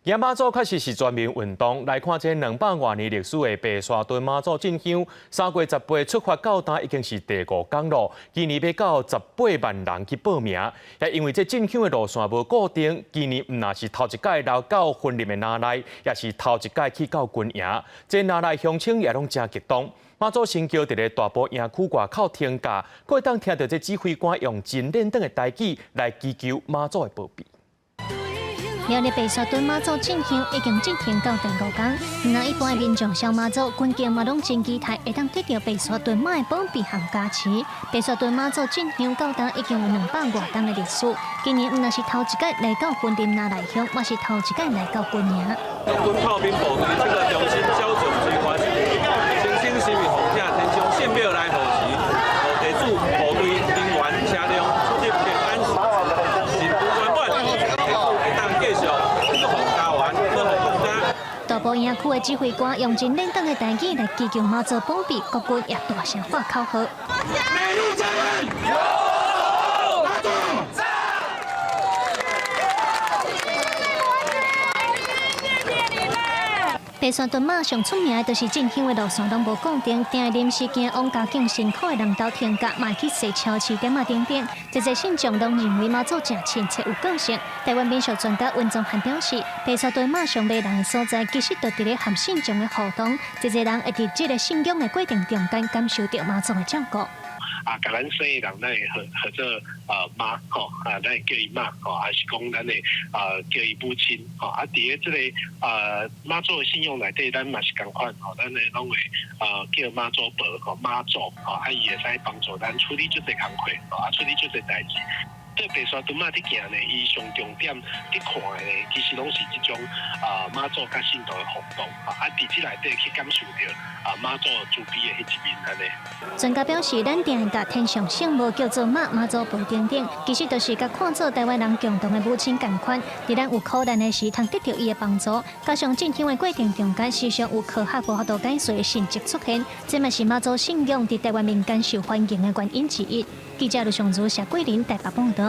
行马祖确实是全民运动。来看这200多年历史的白沙屯马祖进香，3月18出发到今已经是第5天了。今年要到18万人去报名，也因为这进香的路线无固定，今年唔但是头一届留到婚礼的那内，也是头一届去到军营。这那内乡亲也拢真激动。马祖新桥伫咧大埔营区外口停驾，可会当听到这指挥官用真认真的台语来祈求马祖的保庇。 苗栗白沙屯马祖进香已经进行到第5天，唔但一般的民众上马祖，军警嘛拢真期待会当得到白沙屯马的保庇和加持。白沙屯马祖进香到今已经有200多天的历史，今年唔但是头一届来到云林那内乡，嘛是头一届来到军营。军炮兵部队这个中心小将机关，诚心实意奉请天上献庙来护持，地主部队人员车辆出入平安顺利，人不圆满，会当继续祝福家园，祝福国家。 大埔营区的指挥官用真认真的台语来祈求马祖保庇，国军也大声喊口号。 白沙屯马上出名的就是进香的路线拢无固定，定会临时间往家境辛苦的人家停驾，嘛去踅超市点等等。这些信众拢认为马祖正亲切有个性。台湾民俗专家温宗汉表示，白沙屯马上迷人的所在，其实就伫咧和信众的互动。这些人会伫这个信仰的过程中间感受到马祖的照顾。 甲咱生的人，咱会合做妈吼，咱会叫伊妈吼，还是讲咱会叫伊母亲吼。伫咧这个妈祖的信仰内底，咱嘛是共款吼，咱会拢会叫妈祖婆吼，妈祖吼，伊会使帮助咱处理足侪工课吼，处理足侪代志。 对白沙屯马伫行呢，伊上重点伫看的呢，其实拢是即种妈祖甲信徒的互动，伫即内底去感受到妈祖慈悲的迄一面安尼。专家表示，咱定甲天上圣母叫做妈祖婆等等，其实就是甲看做台湾人共同的母亲共款，伫咱有苦难的时，通得到伊的帮助。加上进香的过程中间，时常有科学无法度解释的神迹出现，这嘛是妈祖信仰伫台湾民间受欢迎的原因之一。记者刘尚祖、谢桂林台北报道。